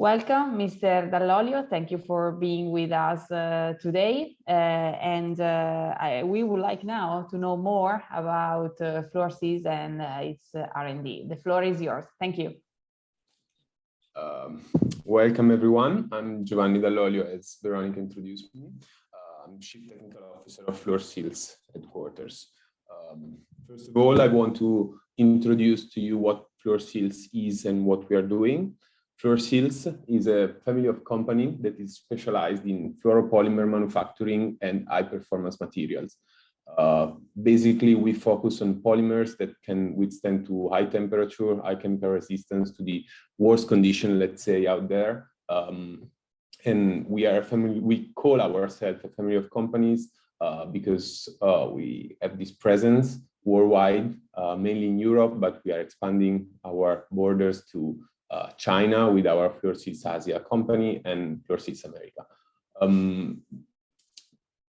Welcome, Mr. Dall'Olio. Thank you for being with us today. We would like now to know more about fluorseals and its R&D. The floor is yours. Thank you. Welcome, everyone. I'm Giovanni Dall'Olio, as Veronica introduced me. I'm Chief Technical Officer of fluorseals headquarters. First of all, I want to introduce to you what fluorseals is and what we are doing. Fluorseals is a family of company that is specialized in fluoropolymer manufacturing and high-performance materials. Basically, we focus on polymers that can withstand to high temperature, high chemical resistance to the worst condition, let's say, out there. And we are a family, we call ourselves a family of companies because we have this presence worldwide, mainly in Europe, but we are expanding our borders to China with our Fluorseals Asia company and Fluorseals America.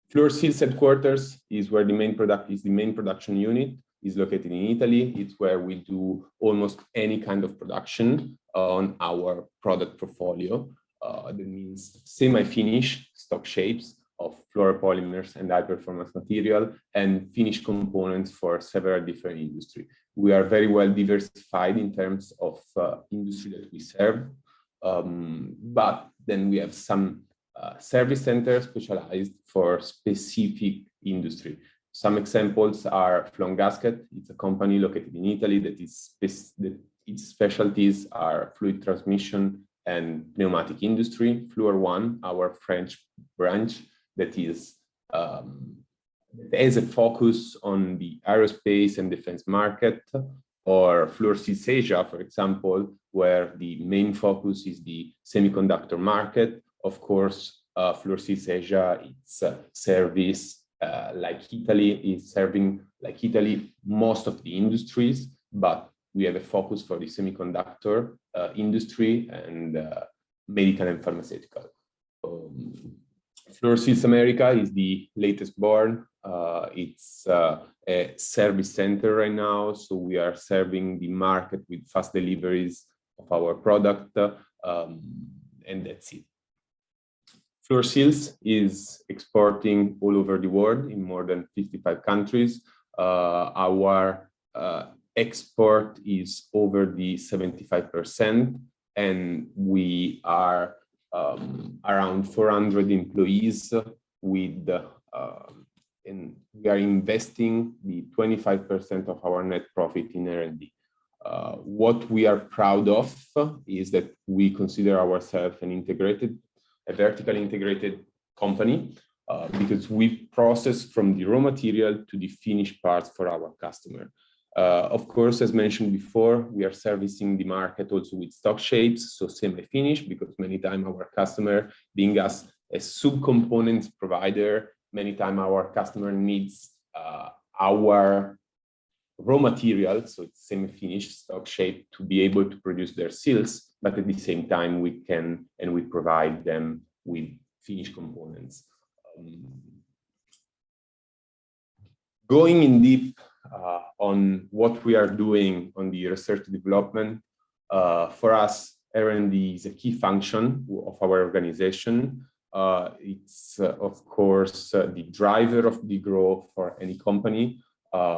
Fluorseals headquarters is where the main production unit is located in Italy. It's where we do almost any kind of production on our product portfolio. That means semi-finished stock shapes of fluoropolymers and high-performance material and finished components for several different industries. We are very well diversified in terms of industry that we serve, but then we have some service centers specialized for specific industry. Some examples are Flon Gasket. It's a company located in Italy that its specialties are fluid transmission and pneumatic industry. Fluor One, our French branch, that is has a focus on the aerospace and defense market, or Fluorseals Asia, for example, where the main focus is the semiconductor market. Of course, Fluorseals Asia, its service, like Italy, is serving, like Italy, most of the industries, but we have a focus for the semiconductor industry and medical and pharmaceutical. Fluorseals America is the latest born. It's a service center right now, so we are serving the market with fast deliveries of our product, and that's it. Fluorseals is exporting all over the world in more than 55 countries. Our export is over the 75%, and we are around 400 employees with and we are investing the 25% of our net profit in R&D. What we are proud of is that we consider ourselves a vertically integrated company because we process from the raw material to the finished parts for our customer. Of course, as mentioned before, we are servicing the market also with stock shapes, so semi-finished, because many times our customer, being us a sub-components provider, many times our customer needs our raw material, so it's semi-finished stock shape, to be able to produce their seals, but at the same time we can and we provide them with finished components. Going in deep on what we are doing on the research and development, for us, R&D is a key function of our organization. It's, of course, the driver of the growth for any company.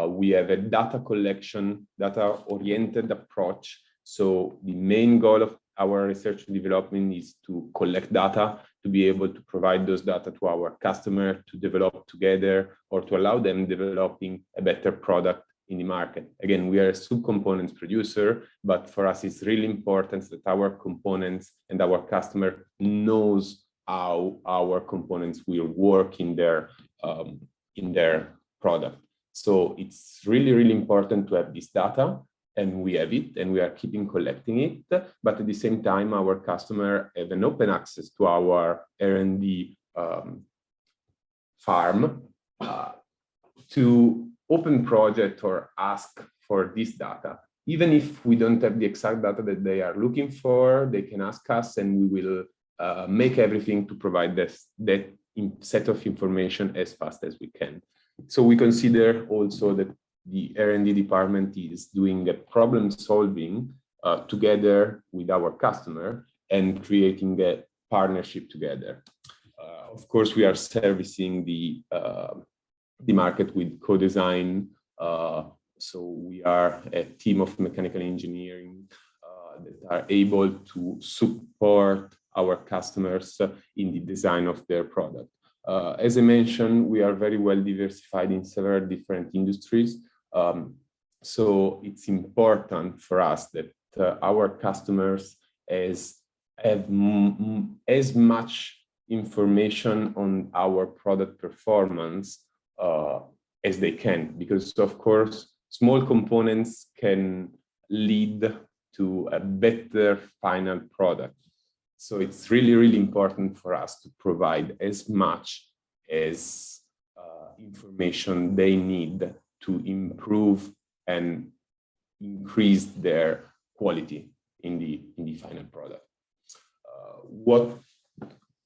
We have a data collection, data-oriented approach. So the main goal of our research and development is to collect data, to be able to provide those data to our customer, to develop together, or to allow them developing a better product in the market. Again, we are a sub-components producer, but for us, it's really important that our components and our customer knows how our components will work in their product. So it's really, really important to have this data, and we have it, and we are keeping collecting it. But at the same time, our customer have an open access to our R&D farm to open project or ask for this data. Even if we don't have the exact data that they are looking for, they can ask us, and we will make everything to provide that set of information as fast as we can. So we consider also that the R&D department is doing a problem solving together with our customer, and creating a partnership together. Of course, we are servicing the market with co-design. So we are a team of mechanical engineering that are able to support our customers in the design of their product. As I mentioned, we are very well diversified in several different industries. So it's important for us that our customers have as much information on our product performance as they can, because of course, small components can lead to a better final product. So it's really, really important for us to provide as much as information they need to improve and increase their quality in the final product.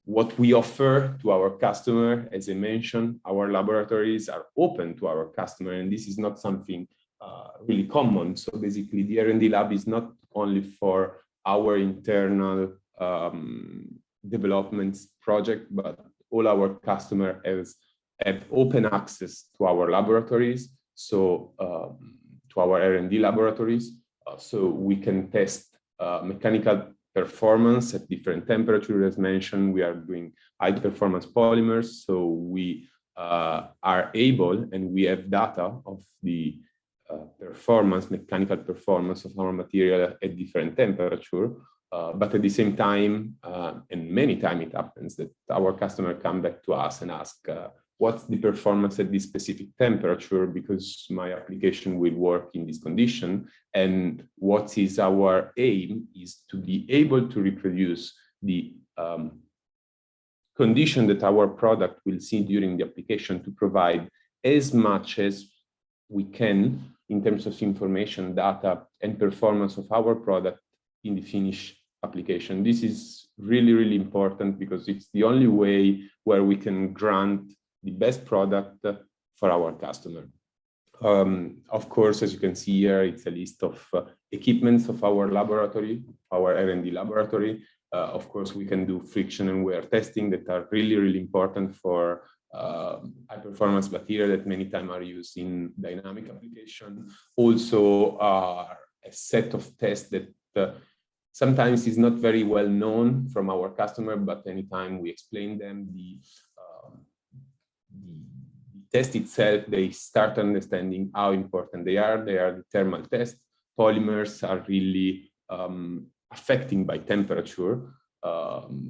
What we offer to our customer, as I mentioned, our laboratories are open to our customer, and this is not something really common. So basically, the R&D lab is not only for our internal developments project, but all our customers have open access to our laboratories, so to our R&D laboratories, so we can test mechanical performance at different temperatures. As mentioned, we are doing high performance polymers, so we are able, and we have data of the mechanical performance of our material at different temperature. But at the same time, and many times it happens that our customer come back to us and ask, what's the performance at this specific temperature, because my application will work in this condition. And what is our aim is to be able to reproduce the condition that our product will see during the application, to provide as much as we can in terms of information, data, and performance of our product in the finished application. This is really, really important, because it's the only way where we can grant the best product for our customer. Of course, as you can see here, it's a list of equipments of our laboratory, our R&D laboratory. Of course, we can do friction and wear testing that are really, really important for high performance material that many times are used in dynamic application. Also, a set of tests that sometimes is not very well known from our customer, but anytime we explain them the test itself, they start understanding how important they are. They are the thermal test. Polymers are really affecting by temperature.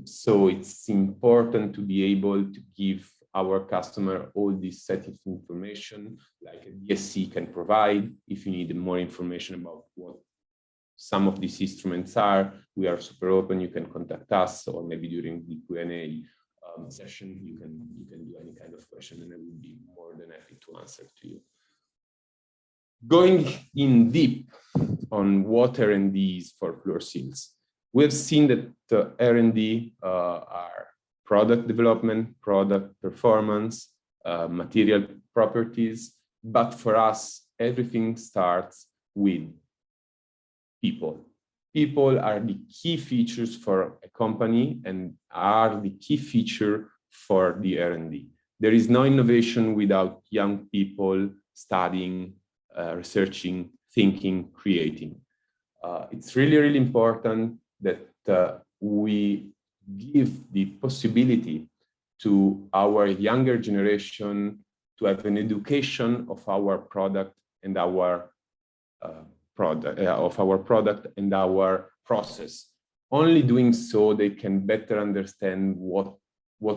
So it's important to be able to give our customer all this set of information, like a DSC can provide. If you need more information about what some of these instruments are, we are super open. You can contact us, or maybe during the Q&A session, you can do any kind of question, and I will be more than happy to answer to you. Going in deep on what R&D is for fluorseals, we have seen that R&D are product development, product performance, material properties, but for us, everything starts with people. People are the key features for a company and are the key feature for the R&D. There is no innovation without young people studying, researching, thinking, creating. It's really, really important that we give the possibility to our younger generation to have an education of our product and our product and our process. Only doing so, they can better understand what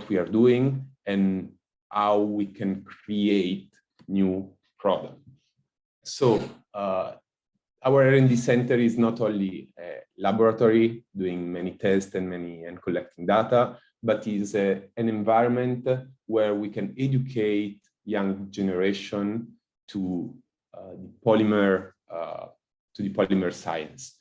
we are doing and how we can create new product. So our R&D center is not only a laboratory doing many tests and collecting data, but is an environment where we can educate young generation to the polymer science.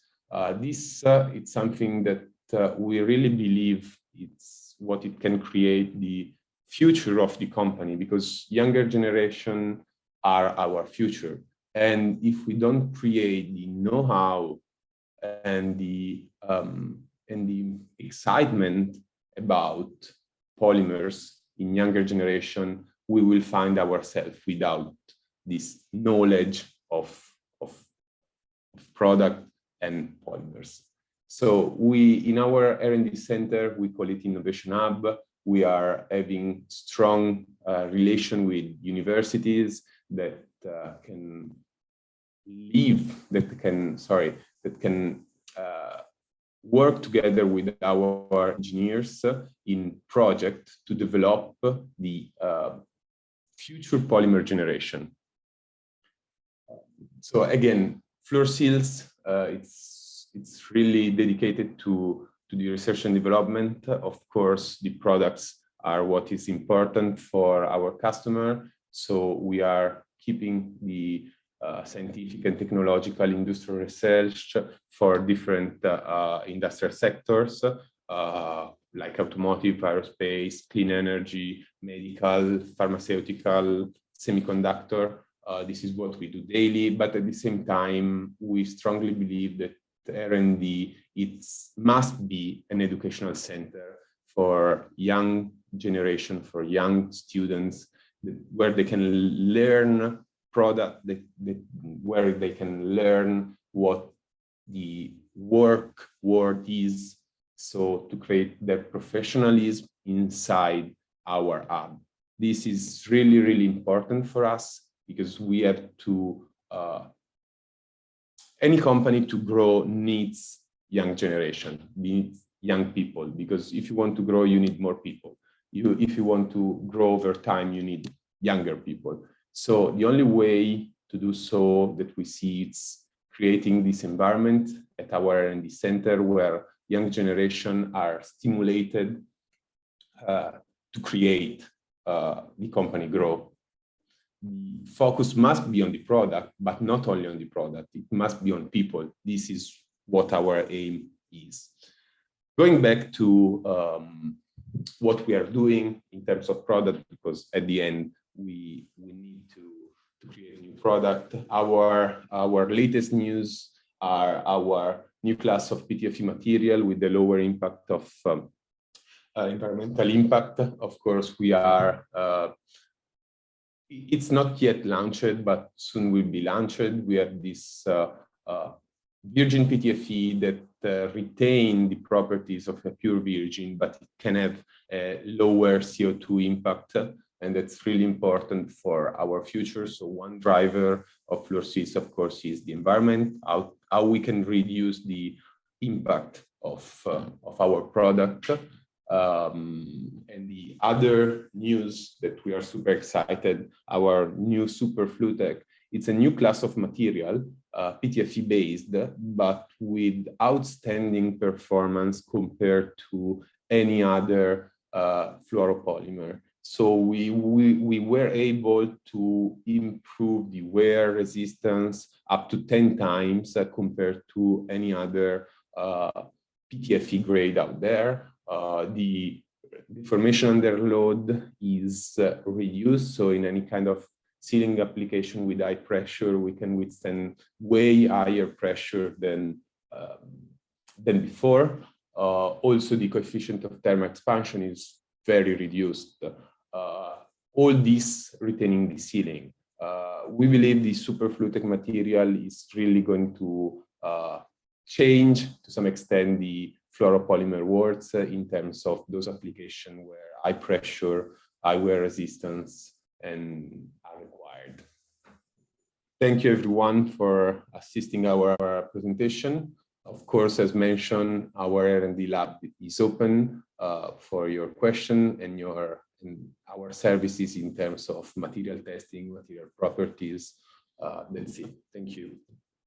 This it's something that we really believe it's what it can create the future of the company, because younger generation are our future. And if we don't create the know-how and the and the excitement about polymers in younger generation, we will find ourselves without this knowledge of product and polymers. So in our R&D center, we call it Innovation Hub. We are having strong relation with universities that can work together with our engineers in project to develop the future polymer generation. So again, fluorseals, it's really dedicated to the research and development. Of course, the products are what is important for our customer. So we are keeping the scientific and technological industrial research for different industrial sectors, like automotive, aerospace, clean energy, medical, pharmaceutical, semiconductor. This is what we do daily, but at the same time, we strongly believe that R&D, it must be an educational center for young generation, for young students, where they can learn product, where they can learn what the work world is, so to create their professionalism inside our hub. This is really, really important for us because we have to, any company to grow needs young generation, needs young people, because if you want to grow, you need more people. If you want to grow over time, you need younger people. So the only way to do so that we see it's creating this environment at our R&D center where young generation are stimulated to create the company grow. The focus must be on the product, but not only on the product. It must be on people. This is what our aim is. Going back to what we are doing in terms of product, because at the end, we need to create a new product. Our latest news are our new class of PTFE material with the lower impact of environmental impact. Of course, we are, it's not yet launched, but soon will be launched. We have this virgin PTFE that retain the properties of a pure virgin, but it can have a lower CO2 impact. And that's really important for our future. So one driver of fluorseals, of course, is the environment, how we can reduce the impact of our product. And the other news that we are super excited, our new Super FluTech, it's a new class of material, PTFE based, but with outstanding performance compared to any other fluoropolymer. So we were able to improve the wear resistance up to 10 times compared to any other PTFE grade out there. The deformation under load is reduced. So in any kind of sealing application with high pressure, we can withstand way higher pressure than before. Also, the coefficient of thermal expansion is very reduced. All this retaining the sealing. We believe the Super FluTech material is really going to change to some extent the fluoropolymer worlds in terms of those applications where high pressure, high wear resistance and are required. Thank you everyone for assisting our presentation. Of course, as mentioned, our R&D lab is open for your question and our services in terms of material testing, material properties. That's it. Thank you.